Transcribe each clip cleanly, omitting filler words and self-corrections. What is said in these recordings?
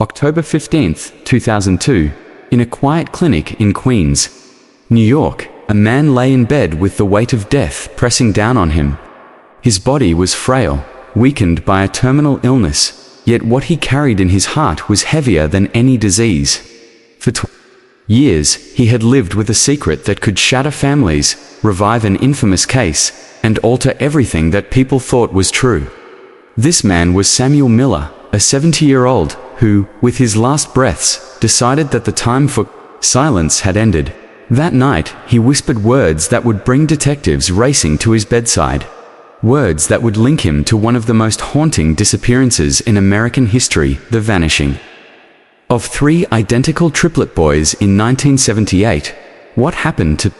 October 15, 2002, in a quiet clinic in Queens, New York, a man lay in bed with the weight of death pressing down on him. His body was frail, weakened by a terminal illness, yet what he carried in his heart was heavier than any disease. For years, he had lived with a secret that could shatter families, revive an infamous case, and alter everything that people thought was true. This man was Samuel Miller, a 70-year-old who, with his last breaths, decided that the time for silence had ended. That night, he whispered words that would bring detectives racing to his bedside. Words that would link him to one of the most haunting disappearances in American history, the vanishing of 3 identical triplet boys in 1978. What happened to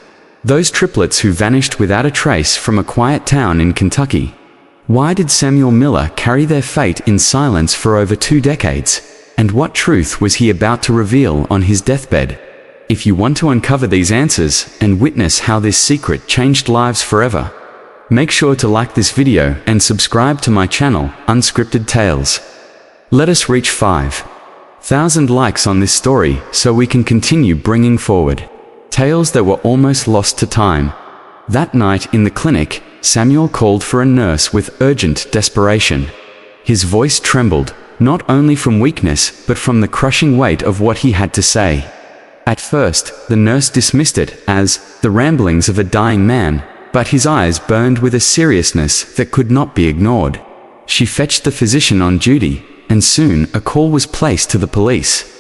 those triplets who vanished without a trace from a quiet town in Kentucky? Why did Samuel Miller carry their fate in silence for over 2 decades? And what truth was he about to reveal on his deathbed? If you want to uncover these answers and witness how this secret changed lives forever, make sure to like this video and subscribe to my channel, Unscripted Tales. Let us reach 5,000 likes on this story so we can continue bringing forward tales that were almost lost to time. That night in the clinic, Samuel called for a nurse with urgent desperation. His voice trembled, not only from weakness but from the crushing weight of what he had to say. At first, the nurse dismissed it as the ramblings of a dying man, but his eyes burned with a seriousness that could not be ignored. She fetched the physician on duty, and soon a call was placed to the police.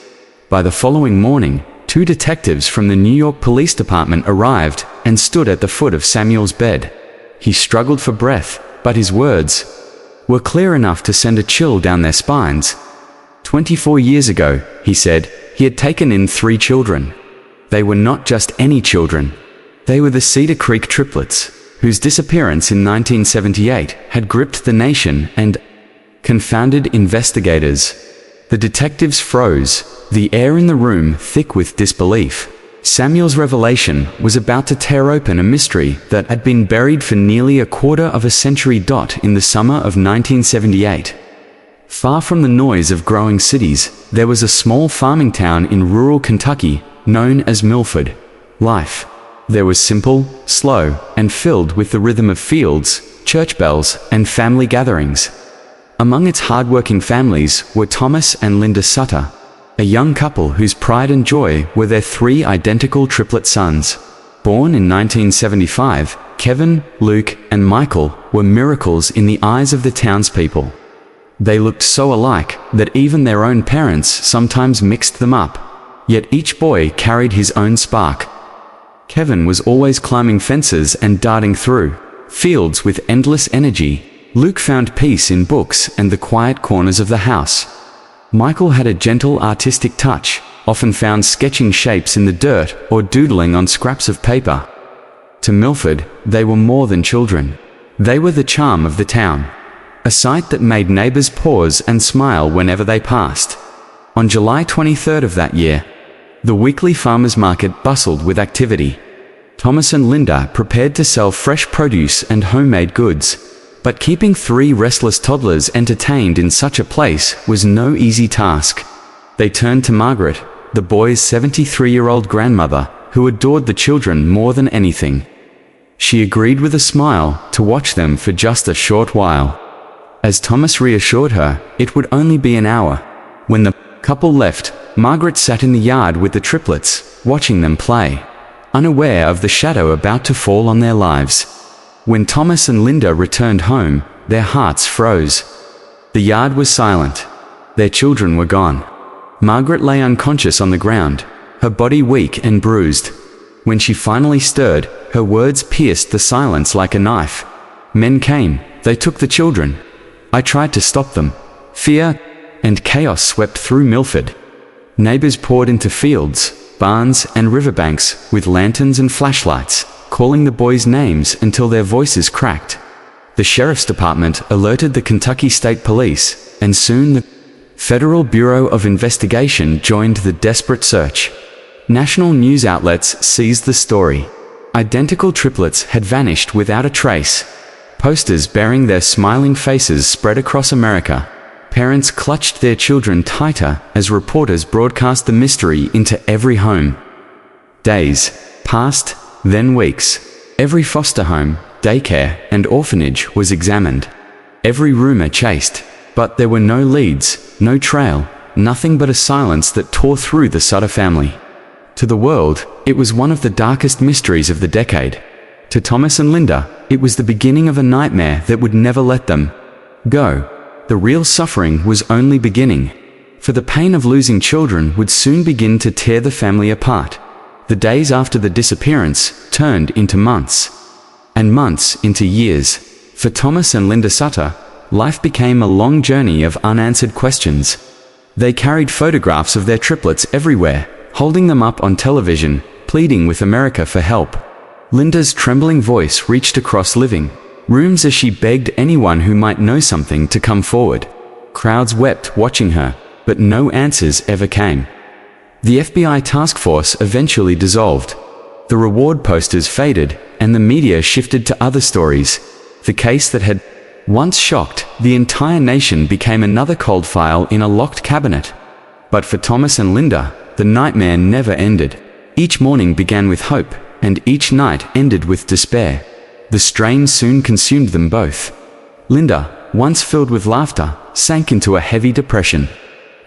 By the following morning, 2 detectives from the New York Police Department arrived and stood at the foot of Samuel's bed. He struggled for breath, but his words were clear enough to send a chill down their spines. 24 years ago, he said, he had taken in 3 children. They were not just any children. They were the Cedar Creek triplets, whose disappearance in 1978 had gripped the nation and confounded investigators. The detectives froze, the air in the room thick with disbelief. Samuel's revelation was about to tear open a mystery that had been buried for nearly a quarter of a century. In the summer of 1978. Far from the noise of growing cities, there was a small farming town in rural Kentucky, known as Milford. Life there was simple, slow, and filled with the rhythm of fields, church bells, and family gatherings. Among its hard-working families were Thomas and Linda Sutter, a young couple whose pride and joy were their 3 identical triplet sons. Born in 1975, Kevin, Luke, and Michael were miracles in the eyes of the townspeople. They looked so alike that even their own parents sometimes mixed them up. Yet each boy carried his own spark. Kevin was always climbing fences and darting through fields with endless energy. Luke found peace in books and the quiet corners of the house. Michael had a gentle artistic touch, often found sketching shapes in the dirt or doodling on scraps of paper. To Milford, they were more than children. They were the charm of the town, a sight that made neighbors pause and smile whenever they passed. On July 23rd of that year, the weekly farmers market bustled with activity. Thomas and Linda prepared to sell fresh produce and homemade goods, but keeping 3 restless toddlers entertained in such a place was no easy task. They turned to Margaret, the boys' 73-year-old grandmother, who adored the children more than anything. She agreed with a smile to watch them for just a short while. As Thomas reassured her, it would only be an hour. When the couple left, Margaret sat in the yard with the triplets, watching them play, unaware of the shadow about to fall on their lives. When Thomas and Linda returned home, their hearts froze. The yard was silent. Their children were gone. Margaret lay unconscious on the ground, her body weak and bruised. When she finally stirred, her words pierced the silence like a knife. Men came, they took the children. I tried to stop them. Fear and chaos swept through Milford. Neighbors poured into fields, barns, and riverbanks with lanterns and flashlights, calling the boys' names until their voices cracked. The sheriff's department alerted the Kentucky State Police, and soon the Federal Bureau of Investigation joined the desperate search. National news outlets seized the story. Identical triplets had vanished without a trace. Posters bearing their smiling faces spread across America. Parents clutched their children tighter as reporters broadcast the mystery into every home. Days passed, then weeks. Every foster home, daycare, and orphanage was examined. Every rumor chased, but there were no leads, no trail, nothing but a silence that tore through the Sutter family. To the world, it was one of the darkest mysteries of the decade. To Thomas and Linda, it was the beginning of a nightmare that would never let them go. The real suffering was only beginning, for the pain of losing children would soon begin to tear the family apart. The days after the disappearance turned into months, and months into years. For Thomas and Linda Sutter, life became a long journey of unanswered questions. They carried photographs of their triplets everywhere, holding them up on television, pleading with America for help. Linda's trembling voice reached across living rooms as she begged anyone who might know something to come forward. Crowds wept watching her, but no answers ever came. The FBI task force eventually dissolved. The reward posters faded, and the media shifted to other stories. The case that had once shocked the entire nation became another cold file in a locked cabinet. But for Thomas and Linda, the nightmare never ended. Each morning began with hope, and each night ended with despair. The strain soon consumed them both. Linda, once filled with laughter, sank into a heavy depression.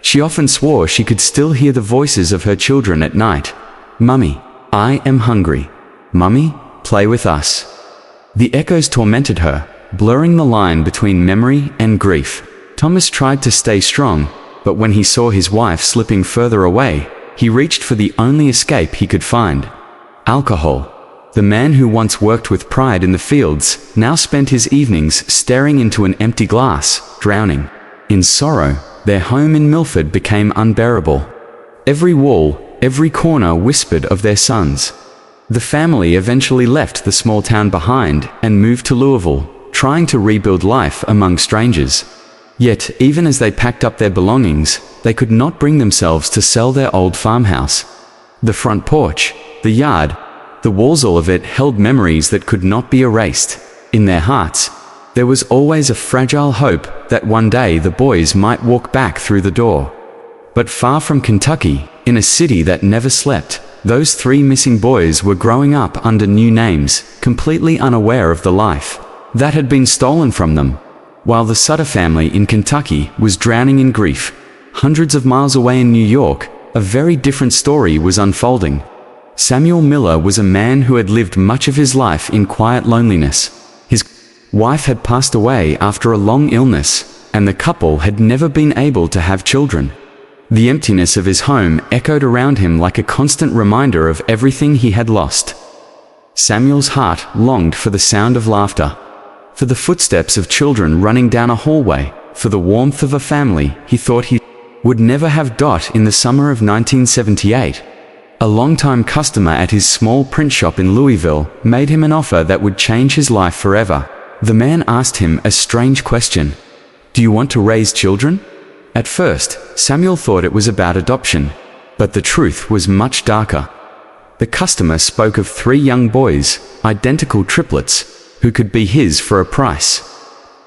She often swore she could still hear the voices of her children at night. "Mummy, I am hungry. Mummy, play with us." The echoes tormented her, blurring the line between memory and grief. Thomas tried to stay strong, but when he saw his wife slipping further away, he reached for the only escape he could find: alcohol. The man who once worked with pride in the fields now spent his evenings staring into an empty glass, drowning in sorrow. Their home in Milford became unbearable. Every wall, every corner whispered of their sons. The family eventually left the small town behind and moved to Louisville, trying to rebuild life among strangers. Yet, even as they packed up their belongings, they could not bring themselves to sell their old farmhouse. The front porch, the yard, the walls, all of it held memories that could not be erased. In their hearts, there was always a fragile hope that one day the boys might walk back through the door. But far from Kentucky, in a city that never slept, those three missing boys were growing up under new names, completely unaware of the life that had been stolen from them. While the Sutter family in Kentucky was drowning in grief, hundreds of miles away in New York, a very different story was unfolding. Samuel Miller was a man who had lived much of his life in quiet loneliness. His wife had passed away after a long illness, and the couple had never been able to have children. The emptiness of his home echoed around him like a constant reminder of everything he had lost. Samuel's heart longed for the sound of laughter, for the footsteps of children running down a hallway, for the warmth of a family he thought he would never have. In the summer of 1978, a longtime customer at his small print shop in Louisville made him an offer that would change his life forever. The man asked him a strange question: "Do you want to raise children?" At first, Samuel thought it was about adoption, but the truth was much darker. The customer spoke of three young boys, identical triplets, who could be his for a price.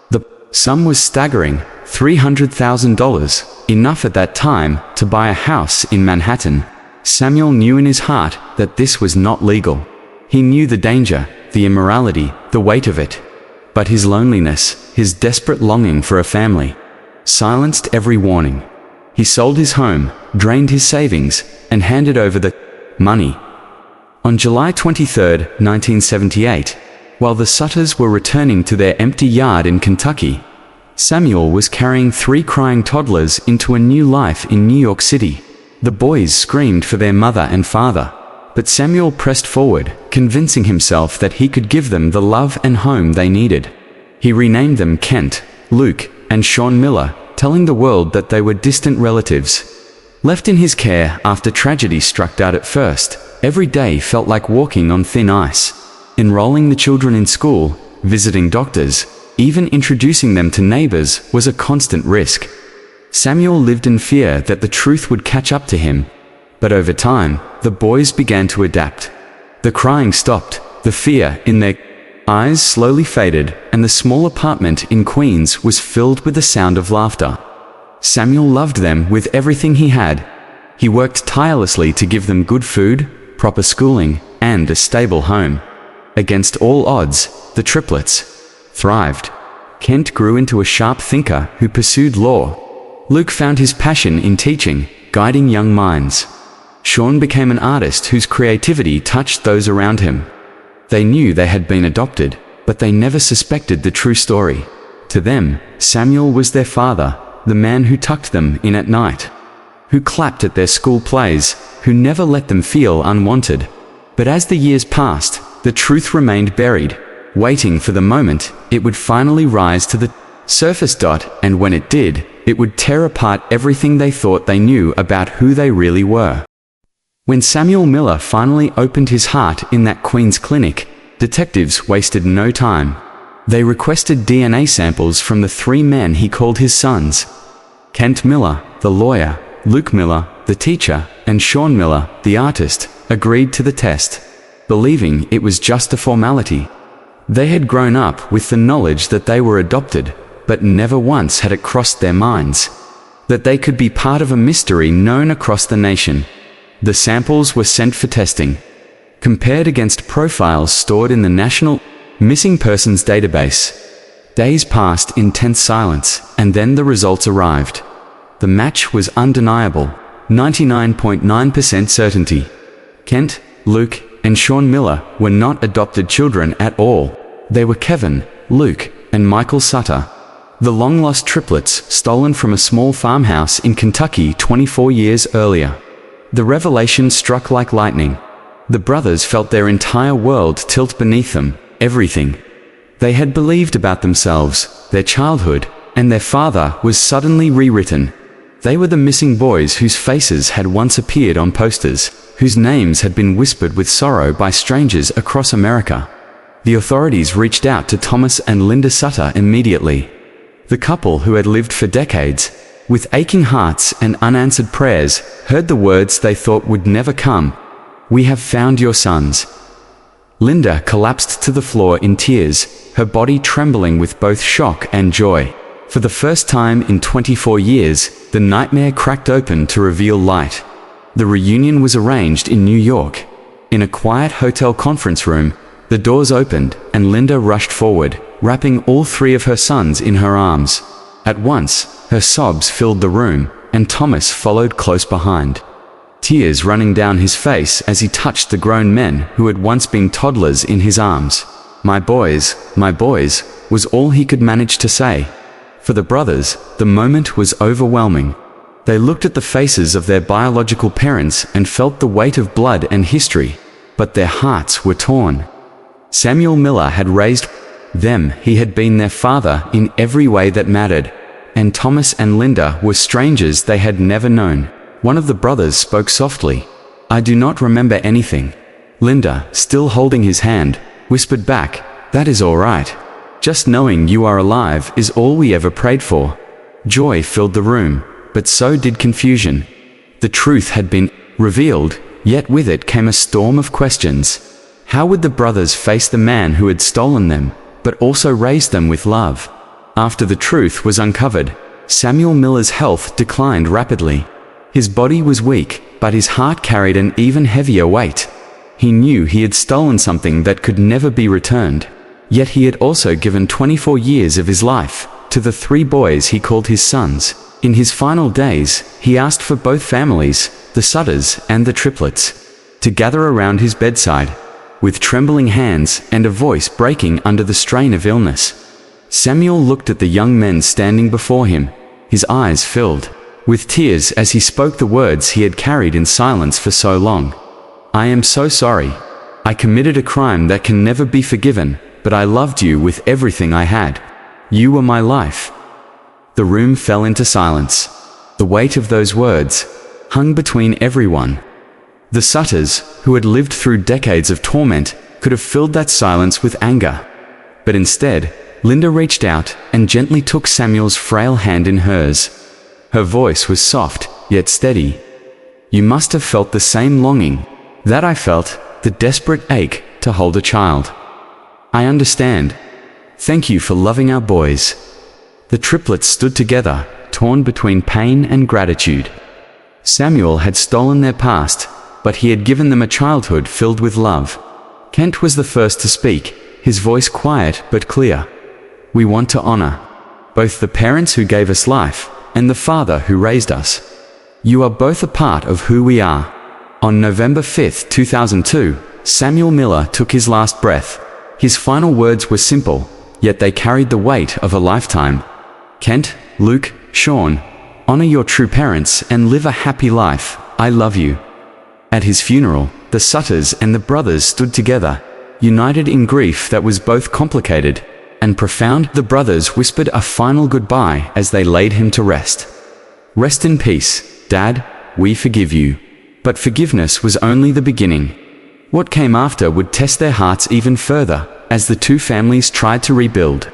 The sum was staggering: $300,000, enough at that time to buy a house in Manhattan. Samuel knew in his heart that this was not legal. He knew the danger, the immorality, the weight of it. But his loneliness, his desperate longing for a family, silenced every warning. He sold his home, drained his savings, and handed over the money. On July 23, 1978, while the Sutters were returning to their empty yard in Kentucky, Samuel was carrying three crying toddlers into a new life in New York City. The boys screamed for their mother and father, but Samuel pressed forward, convincing himself that he could give them the love and home they needed. He renamed them Kent, Luke, and Sean Miller, telling the world that they were distant relatives. Left in his care after tragedy struck out at first, every day felt like walking on thin ice. Enrolling the children in school, visiting doctors, even introducing them to neighbors was a constant risk. Samuel lived in fear that the truth would catch up to him. But over time, the boys began to adapt. The crying stopped, the fear in their eyes slowly faded, and the small apartment in Queens was filled with the sound of laughter. Samuel loved them with everything he had. He worked tirelessly to give them good food, proper schooling, and a stable home. Against all odds, the triplets thrived. Kent grew into a sharp thinker who pursued law. Luke found his passion in teaching, guiding young minds. Sean became an artist whose creativity touched those around him. They knew they had been adopted, but they never suspected the true story. To them, Samuel was their father, the man who tucked them in at night, who clapped at their school plays, who never let them feel unwanted. But as the years passed, the truth remained buried, waiting for the moment it would finally rise to the surface. And when it did, it would tear apart everything they thought they knew about who they really were. When Samuel Miller finally opened his heart in that Queens clinic, detectives wasted no time. They requested DNA samples from the 3 men he called his sons. Kent Miller, the lawyer, Luke Miller, the teacher, and Sean Miller, the artist, agreed to the test, believing it was just a formality. They had grown up with the knowledge that they were adopted, but never once had it crossed their minds that they could be part of a mystery known across the nation. The samples were sent for testing, compared against profiles stored in the National Missing Persons Database. Days passed in tense silence, and then the results arrived. The match was undeniable, 99.9% certainty. Kent, Luke, and Sean Miller were not adopted children at all. They were Kevin, Luke, and Michael Sutter, the long-lost triplets stolen from a small farmhouse in Kentucky 24 years earlier. The revelation struck like lightning. The brothers felt their entire world tilt beneath them. Everything they had believed about themselves, their childhood, and their father was suddenly rewritten. They were the missing boys whose faces had once appeared on posters, whose names had been whispered with sorrow by strangers across America. The authorities reached out to Thomas and Linda Sutter immediately. The couple who had lived for decades, with aching hearts and unanswered prayers, heard the words they thought would never come. "We have found your sons." Linda collapsed to the floor in tears, her body trembling with both shock and joy. For the first time in 24 years, the nightmare cracked open to reveal light. The reunion was arranged in New York. In a quiet hotel conference room, the doors opened and Linda rushed forward, wrapping all 3 of her sons in her arms. At once, her sobs filled the room, and Thomas followed close behind, tears running down his face as he touched the grown men who had once been toddlers in his arms. my boys," was all he could manage to say. For the brothers, the moment was overwhelming. They looked at the faces of their biological parents and felt the weight of blood and history, but their hearts were torn. Samuel Miller had raised them, he had been their father in every way that mattered, and Thomas and Linda were strangers they had never known. One of the brothers spoke softly. "I do not remember anything." Linda, still holding his hand, whispered back, "That is all right. Just knowing you are alive is all we ever prayed for." Joy filled the room, but so did confusion. The truth had been revealed, yet with it came a storm of questions. How would the brothers face the man who had stolen them, but also raised them with love? After the truth was uncovered, Samuel Miller's health declined rapidly. His body was weak, but his heart carried an even heavier weight. He knew he had stolen something that could never be returned. Yet he had also given 24 years of his life to the 3 boys he called his sons. In his final days, he asked for both families, the Sutters and the triplets, to gather around his bedside. With trembling hands and a voice breaking under the strain of illness, Samuel looked at the young men standing before him, his eyes filled with tears as he spoke the words he had carried in silence for so long. "I am so sorry. I committed a crime that can never be forgiven, but I loved you with everything I had. You were my life." The room fell into silence. The weight of those words hung between everyone. The Sutters, who had lived through decades of torment, could have filled that silence with anger. But instead, Linda reached out and gently took Samuel's frail hand in hers. Her voice was soft, yet steady. "You must have felt the same longing that I felt, the desperate ache to hold a child. I understand. Thank you for loving our boys." The triplets stood together, torn between pain and gratitude. Samuel had stolen their past, but he had given them a childhood filled with love. Kent was the first to speak, his voice quiet but clear. "We want to honor both the parents who gave us life and the father who raised us. You are both a part of who we are." On November 5, 2002, Samuel Miller took his last breath. His final words were simple, yet they carried the weight of a lifetime. "Kent, Luke, Sean, honor your true parents and live a happy life. I love you." At his funeral, the Sutters and the brothers stood together, united in grief that was both complicated and profound. The brothers whispered a final goodbye as they laid him to rest. "Rest in peace, Dad, we forgive you." But forgiveness was only the beginning. What came after would test their hearts even further, as the two families tried to rebuild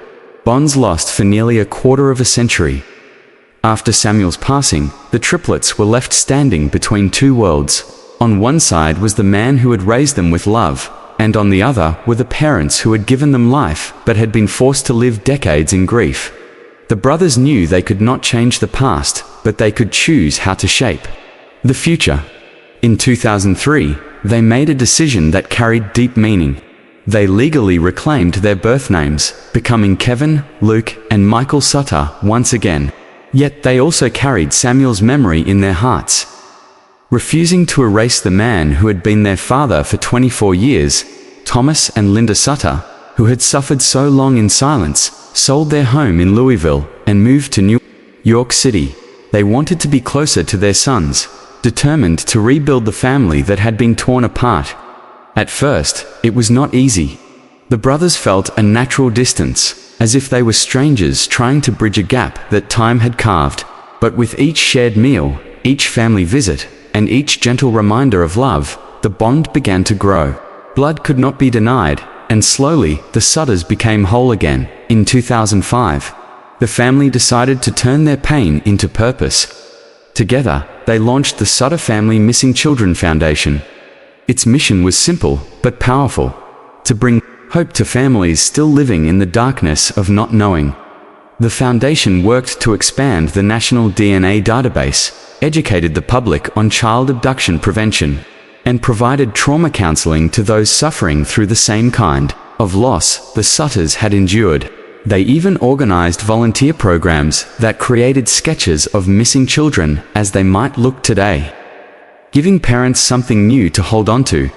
bonds lost for nearly a quarter of a century. After Samuel's passing, the triplets were left standing between two worlds. On one side was the man who had raised them with love, and on the other were the parents who had given them life but had been forced to live decades in grief. The brothers knew they could not change the past, but they could choose how to shape the future. In 2003, they made a decision that carried deep meaning. They legally reclaimed their birth names, becoming Kevin, Luke, and Michael Sutter once again. Yet they also carried Samuel's memory in their hearts. Refusing to erase the man who had been their father for 24 years, Thomas and Linda Sutter, who had suffered so long in silence, sold their home in Louisville and moved to New York City. They wanted to be closer to their sons, determined to rebuild the family that had been torn apart. At first, it was not easy. The brothers felt a natural distance, as if they were strangers trying to bridge a gap that time had carved. But with each shared meal, each family visit, and each gentle reminder of love, the bond began to grow. Blood could not be denied, and slowly, the Sutters became whole again. In 2005, the family decided to turn their pain into purpose. Together, they launched the Sutter Family Missing Children Foundation. Its mission was simple, but powerful: to bring hope to families still living in the darkness of not knowing. The foundation worked to expand the national DNA database, educated the public on child abduction prevention, and provided trauma counseling to those suffering through the same kind of loss the Sutters had endured. They even organized volunteer programs that created sketches of missing children as they might look today, giving parents something new to hold on to.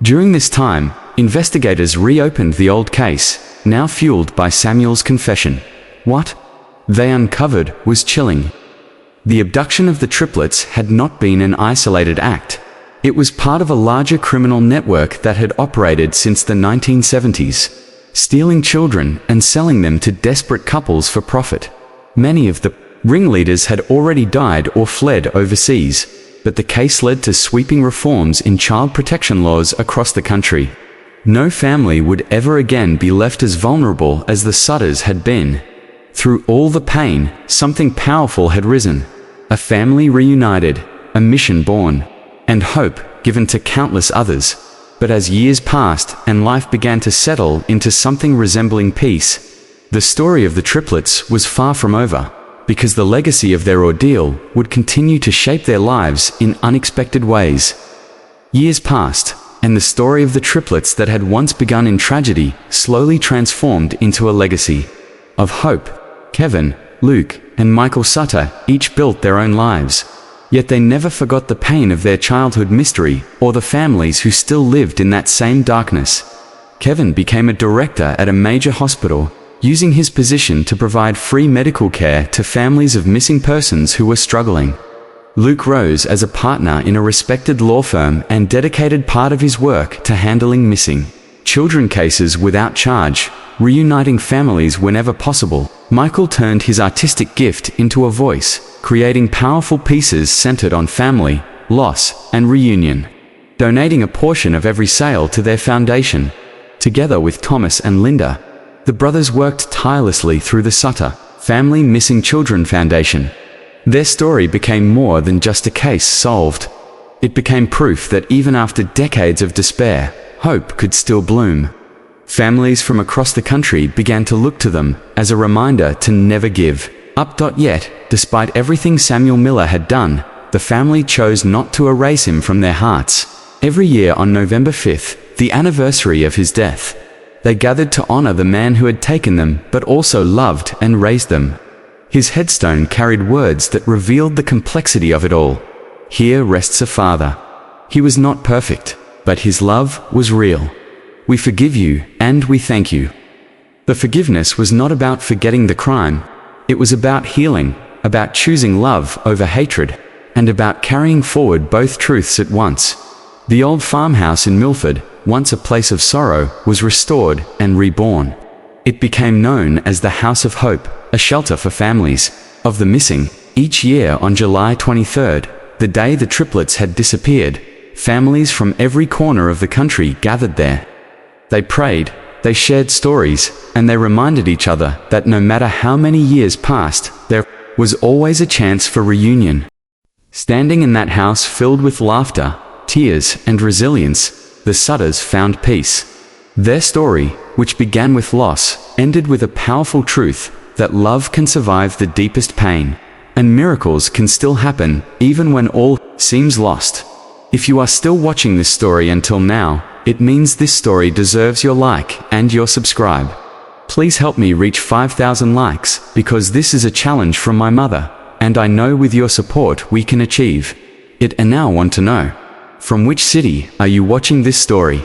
During this time, investigators reopened the old case, now fueled by Samuel's confession. What they uncovered was chilling. The abduction of the triplets had not been an isolated act. It was part of a larger criminal network that had operated since the 1970s, stealing children and selling them to desperate couples for profit. Many of the ringleaders had already died or fled overseas, but the case led to sweeping reforms in child protection laws across the country. No family would ever again be left as vulnerable as the Sutters had been. Through all the pain, something powerful had risen. A family reunited, a mission born, and hope given to countless others. But as years passed and life began to settle into something resembling peace, the story of the triplets was far from over, because the legacy of their ordeal would continue to shape their lives in unexpected ways. Years passed, and the story of the triplets that had once begun in tragedy slowly transformed into a legacy of hope. Kevin, Luke, and Michael Sutter each built their own lives. Yet they never forgot the pain of their childhood mystery or the families who still lived in that same darkness. Kevin became a director at a major hospital, using his position to provide free medical care to families of missing persons who were struggling. Luke rose as a partner in a respected law firm and dedicated part of his work to handling missing children cases without charge, reuniting families whenever possible. Michael turned his artistic gift into a voice, creating powerful pieces centered on family, loss, and reunion, donating a portion of every sale to their foundation. Together with Thomas and Linda, the brothers worked tirelessly through the Sutter Family Missing Children Foundation. Their story became more than just a case solved. It became proof that even after decades of despair, hope could still bloom. Families from across the country began to look to them as a reminder to never give Yet, despite everything Samuel Miller had done, the family chose not to erase him from their hearts. Every year on November 5th, the anniversary of his death, they gathered to honor the man who had taken them but also loved and raised them. His headstone carried words that revealed the complexity of it all. Here rests a father. He was not perfect, but his love was real. We forgive you, and we thank you. The forgiveness was not about forgetting the crime. It was about healing, about choosing love over hatred, and about carrying forward both truths at once. The old farmhouse in Milford, once a place of sorrow, was restored and reborn. It became known as the House of Hope, a shelter for families of the missing. Each year on July 23rd, the day the triplets had disappeared, families from every corner of the country gathered there. They prayed, they shared stories, and they reminded each other that no matter how many years passed, there was always a chance for reunion. Standing in that house filled with laughter, tears, and resilience, the Sutters found peace. Their story, which began with loss, ended with a powerful truth that love can survive the deepest pain, and miracles can still happen even when all seems lost. If you are still watching this story until now, it means this story deserves your like and your subscribe. Please help me reach 5,000 likes, because this is a challenge from my mother, and I know with your support we can achieve it. And now want to know, from which city are you watching this story?